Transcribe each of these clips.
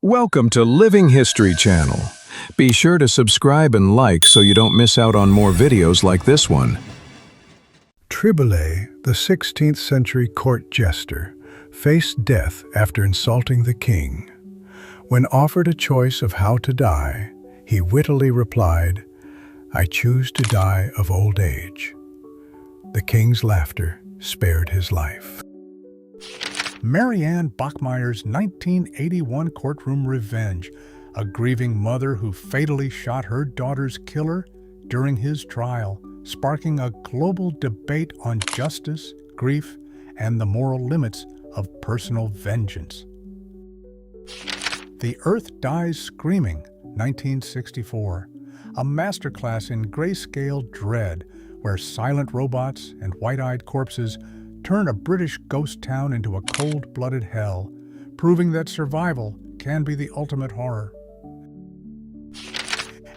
Welcome to Living History Channel. Be sure to subscribe and like so you don't miss out on more videos like this one. Triboulet, the 16th century court jester, faced death after insulting the king. When offered a choice of how to die, he wittily replied, "I choose to die of old age." The king's laughter spared his life. Marianne Bachmeier's 1981 courtroom revenge, a grieving mother who fatally shot her daughter's killer during his trial, sparking a global debate on justice, grief, and the moral limits of personal vengeance. The Earth Dies Screaming, 1964, a masterclass in grayscale dread where silent robots and white-eyed corpses turn a British ghost town into a cold-blooded hell, proving that survival can be the ultimate horror.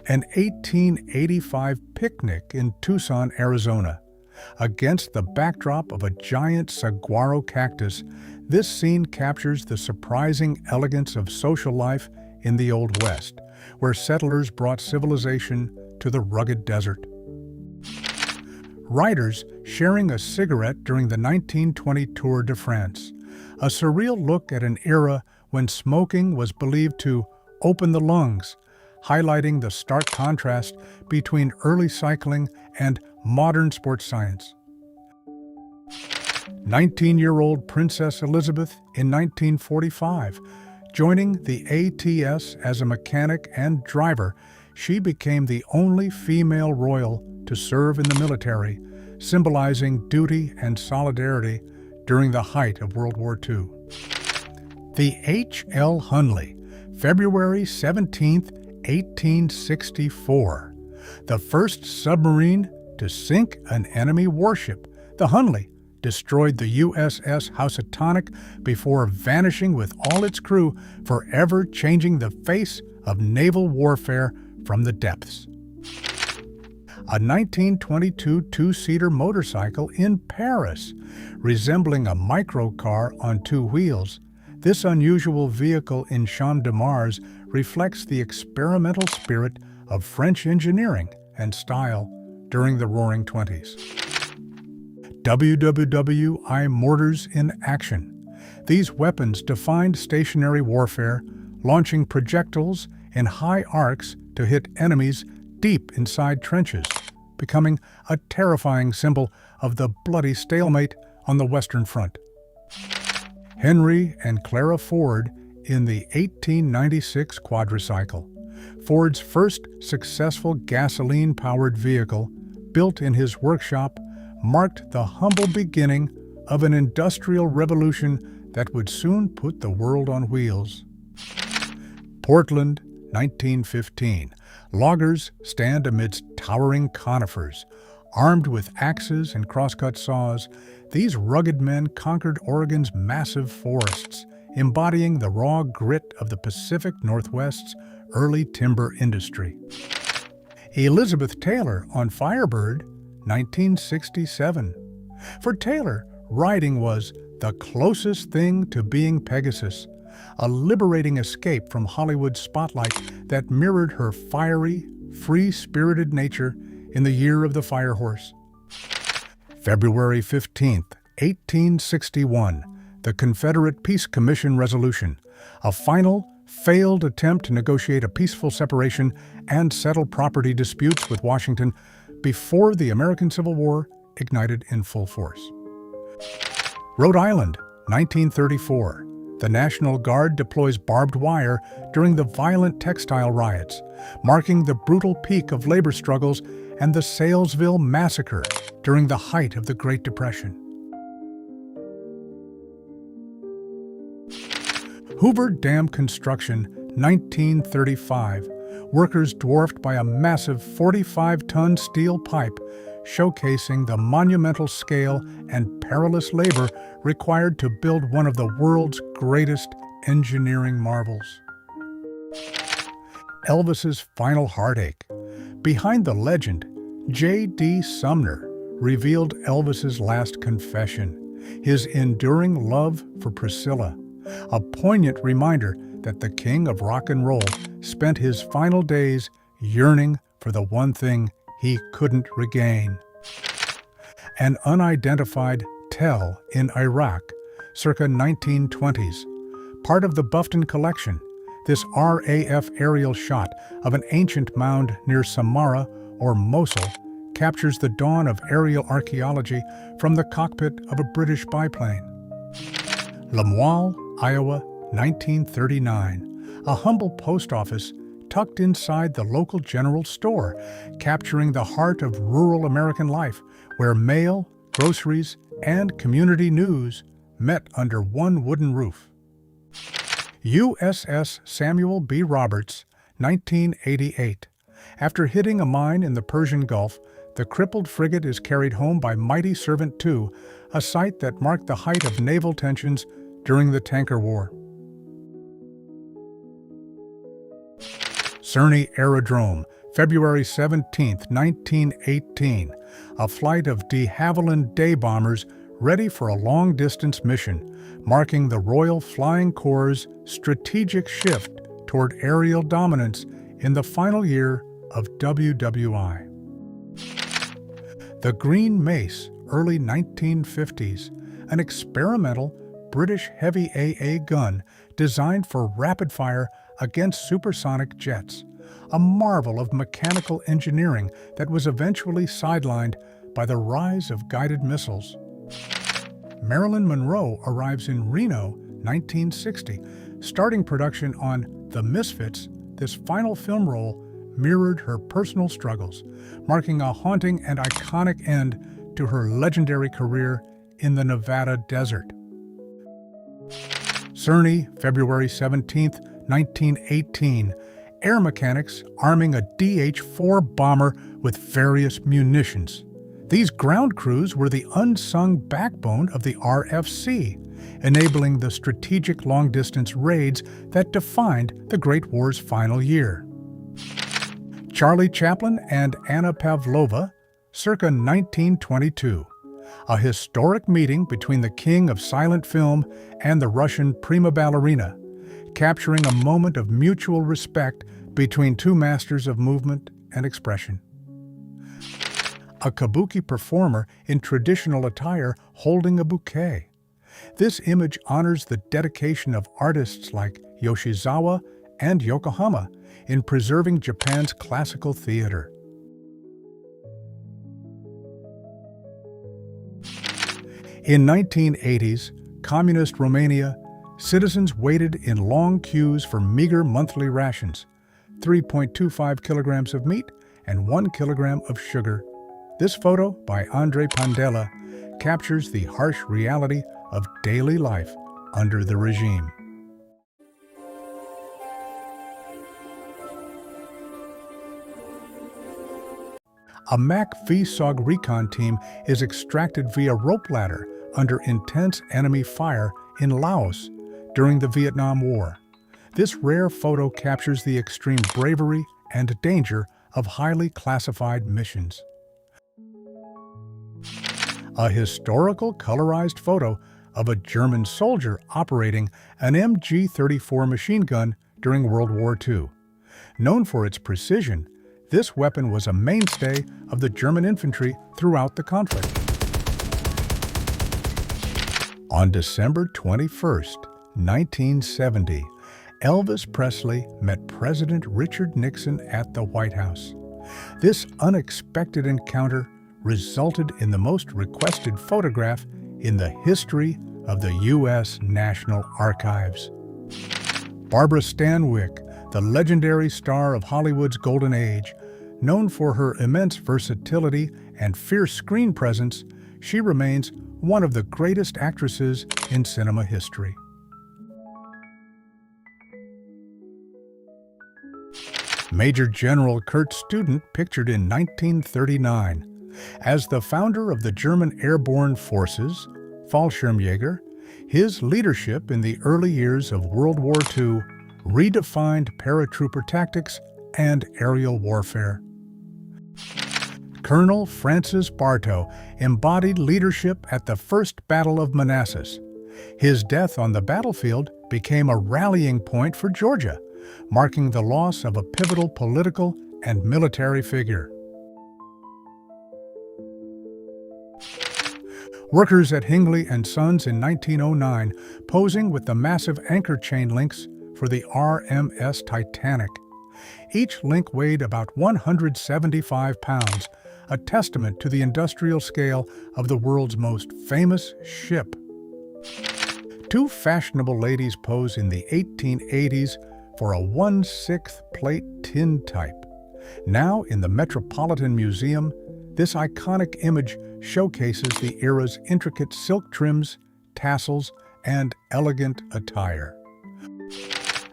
An 1885 picnic in Tucson, Arizona. Against the backdrop of a giant saguaro cactus, this scene captures the surprising elegance of social life in the Old West, where settlers brought civilization to the rugged desert. Riders sharing a cigarette during the 1920 Tour de France, a surreal look at an era when smoking was believed to open the lungs, highlighting the stark contrast between early cycling and modern sports science. 19-year-old Princess Elizabeth in 1945. Joining the ATS as a mechanic and driver, she became the only female royal to serve in the military, symbolizing duty and solidarity during the height of World War II. The H.L. Hunley, February 17, 1864, the first submarine to sink an enemy warship. The Hunley destroyed the USS Housatonic before vanishing with all its crew, forever changing the face of naval warfare from the depths. A 1922 two-seater motorcycle in Paris, resembling a microcar on two wheels. This unusual vehicle in Champ de Mars reflects the experimental spirit of French engineering and style during the Roaring Twenties. WWWI mortars in action. These weapons defined stationary warfare, launching projectiles in high arcs to hit enemies deep inside trenches, becoming a terrifying symbol of the bloody stalemate on the Western Front. Henry and Clara Ford in the 1896 quadricycle, Ford's first successful gasoline-powered vehicle, built in his workshop, marked the humble beginning of an industrial revolution that would soon put the world on wheels. Portland, 1915. Loggers stand amidst towering conifers. Armed with axes and crosscut saws, these rugged men conquered Oregon's massive forests, embodying the raw grit of the Pacific Northwest's early timber industry. Elizabeth Taylor on Firebird, 1967. For Taylor, riding was the closest thing to being Pegasus, a liberating escape from Hollywood's spotlight that mirrored her fiery, free-spirited nature in the year of the Firehorse. February 15, 1861, the Confederate Peace Commission resolution, a final, failed attempt to negotiate a peaceful separation and settle property disputes with Washington before the American Civil War ignited in full force. Rhode Island, 1934. The National Guard deploys barbed wire during the violent textile riots, marking the brutal peak of labor struggles and the Salesville Massacre during the height of the Great Depression. Hoover Dam construction, 1935. Workers dwarfed by a massive 45-ton steel pipe, showcasing the monumental scale and perilous labor required to build one of the world's greatest engineering marvels. Elvis's final heartache. Behind the legend, J.D. Sumner revealed Elvis's last confession, his enduring love for Priscilla, a poignant reminder that the king of rock and roll spent his final days yearning for the one thing he couldn't regain. An unidentified tell in Iraq, circa 1920s. Part of the Bufton collection, this RAF aerial shot of an ancient mound near Samarra or Mosul captures the dawn of aerial archaeology from the cockpit of a British biplane. Lemoyle, Iowa, 1939. A humble post office tucked inside the local general store, capturing the heart of rural American life, where mail, groceries, and community news met under one wooden roof. USS Samuel B. Roberts, 1988. After hitting a mine in the Persian Gulf, the crippled frigate is carried home by Mighty Servant II, a site that marked the height of naval tensions during the Tanker War. Cerny Aerodrome, February 17, 1918. A flight of de Havilland Day bombers ready for a long-distance mission, marking the Royal Flying Corps' strategic shift toward aerial dominance in the final year of WWI. The Green Mace, early 1950s, an experimental British heavy AA gun designed for rapid fire against supersonic jets, a marvel of mechanical engineering that was eventually sidelined by the rise of guided missiles. Marilyn Monroe arrives in Reno, 1960. Starting production on The Misfits, this final film role mirrored her personal struggles, marking a haunting and iconic end to her legendary career in the Nevada desert. Cerny, February 17, 1918. Air mechanics arming a DH-4 bomber with various munitions. These ground crews were the unsung backbone of the RFC, enabling the strategic long-distance raids that defined the Great War's final year. Charlie Chaplin and Anna Pavlova, circa 1922. A historic meeting between the king of silent film and the Russian prima ballerina, capturing a moment of mutual respect between two masters of movement and expression. A kabuki performer in traditional attire holding a bouquet. This image honors the dedication of artists like Yoshizawa and Yokohama in preserving Japan's classical theater. In 1980s, communist Romania, citizens waited in long queues for meager monthly rations, 3.25 kilograms of meat and 1 kilogram of sugar. This photo, by Andrei Pandela, captures the harsh reality of daily life under the regime. A MAC-VSOG recon team is extracted via rope ladder under intense enemy fire in Laos during the Vietnam War. This rare photo captures the extreme bravery and danger of highly classified missions. A historical colorized photo of a German soldier operating an MG-34 machine gun during World War II. Known for its precision, this weapon was a mainstay of the German infantry throughout the conflict. On December 21, 1970, Elvis Presley met President Richard Nixon at the White House. This unexpected encounter resulted in the most requested photograph in the history of the U.S. National Archives. Barbara Stanwyck, the legendary star of Hollywood's golden age, known for her immense versatility and fierce screen presence, she remains one of the greatest actresses in cinema history. Major General Kurt Student, pictured in 1939. As the founder of the German Airborne Forces, Fallschirmjäger, his leadership in the early years of World War II redefined paratrooper tactics and aerial warfare. Colonel Francis Bartow embodied leadership at the First Battle of Manassas. His death on the battlefield became a rallying point for Georgia, marking the loss of a pivotal political and military figure. Workers at Hunley and Sons in 1909 posing with the massive anchor chain links for the RMS Titanic. Each link weighed about 175 pounds, a testament to the industrial scale of the world's most famous ship. Two fashionable ladies pose in the 1880s for a 1/6 plate tin type. Now in the Metropolitan Museum, this iconic image showcases the era's intricate silk trims, tassels, and elegant attire.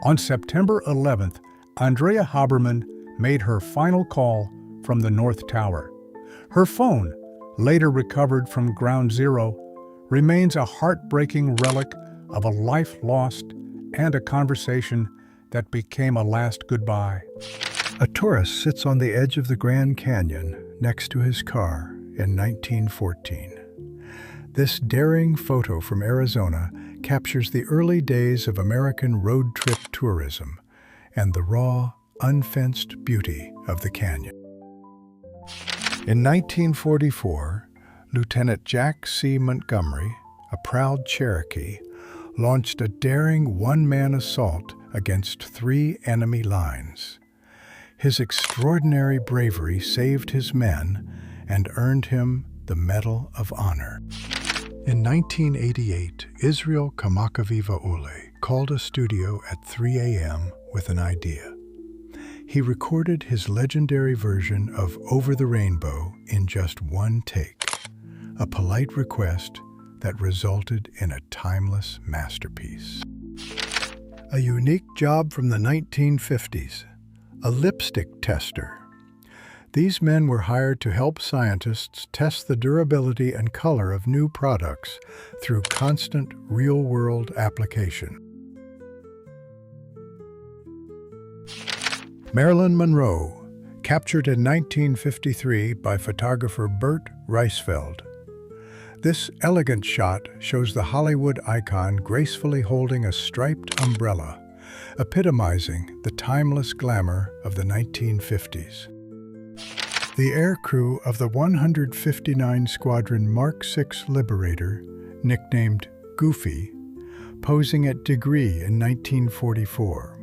On September 11th, Andrea Habermann made her final call from the North Tower. Her phone, later recovered from Ground Zero, remains a heartbreaking relic of a life lost and a conversation that became a last goodbye. A tourist sits on the edge of the Grand Canyon next to his car in 1914. This daring photo from Arizona captures the early days of American road trip tourism and the raw, unfenced beauty of the canyon. In 1944, Lieutenant Jack C. Montgomery, a proud Cherokee, launched a daring one-man assault against 3 enemy lines. His extraordinary bravery saved his men and earned him the Medal of Honor. In 1988, Israel Kamakaviva Ule called a studio at 3 a.m. with an idea. He recorded his legendary version of Over the Rainbow in just one take, a polite request that resulted in a timeless masterpiece. A unique job from the 1950s, a lipstick tester. These men were hired to help scientists test the durability and color of new products through constant real-world application. Marilyn Monroe, captured in 1953 by photographer Bert Reisfeld. This elegant shot shows the Hollywood icon gracefully holding a striped umbrella, epitomizing the timeless glamour of the 1950s. The aircrew of the 159 Squadron Mark VI Liberator, nicknamed Goofy, posing at Degree in 1944.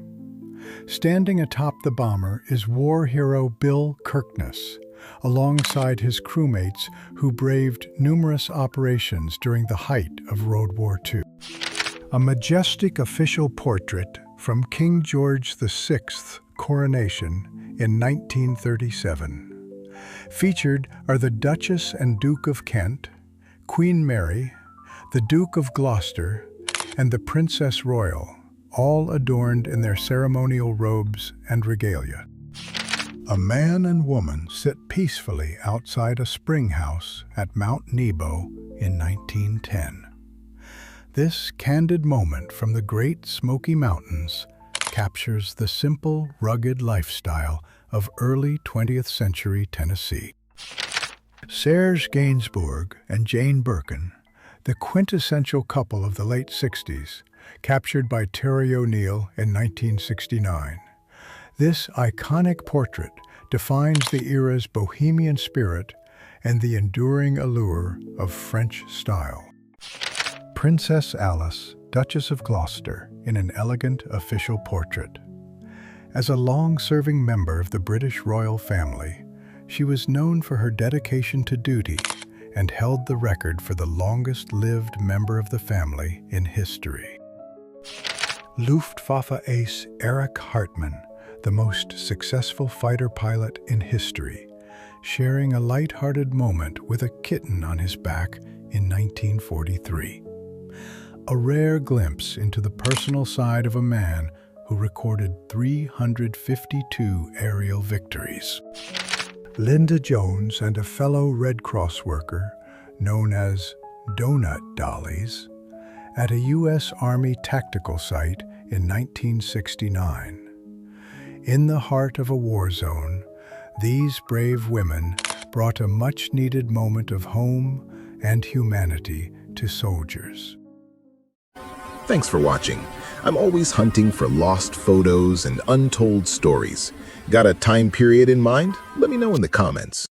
Standing atop the bomber is war hero Bill Kirkness, alongside his crewmates who braved numerous operations during the height of World War II. A majestic official portrait from King George VI's coronation in 1937. Featured are the Duchess and Duke of Kent, Queen Mary, the Duke of Gloucester, and the Princess Royal, all adorned in their ceremonial robes and regalia. A man and woman sit peacefully outside a spring house at Mount Nebo in 1910. This candid moment from the Great Smoky Mountains captures the simple, rugged lifestyle of early 20th century Tennessee. Serge Gainsbourg and Jane Birkin, the quintessential couple of the late 60s, captured by Terry O'Neill in 1969. This iconic portrait defines the era's Bohemian spirit and the enduring allure of French style. Princess Alice, Duchess of Gloucester, in an elegant official portrait. As a long-serving member of the British royal family, she was known for her dedication to duty and held the record for the longest-lived member of the family in history. Luftwaffe ace Erich Hartmann, the most successful fighter pilot in history, sharing a light-hearted moment with a kitten on his back in 1943. A rare glimpse into the personal side of a man who recorded 352 aerial victories. Linda Jones and a fellow Red Cross worker, known as Donut Dollies, at a U.S. Army tactical site in 1969. In the heart of a war zone, these brave women brought a much-needed moment of home and humanity to soldiers. Thanks for watching. I'm always hunting for lost photos and untold stories. Got a time period in mind? Let me know in the comments.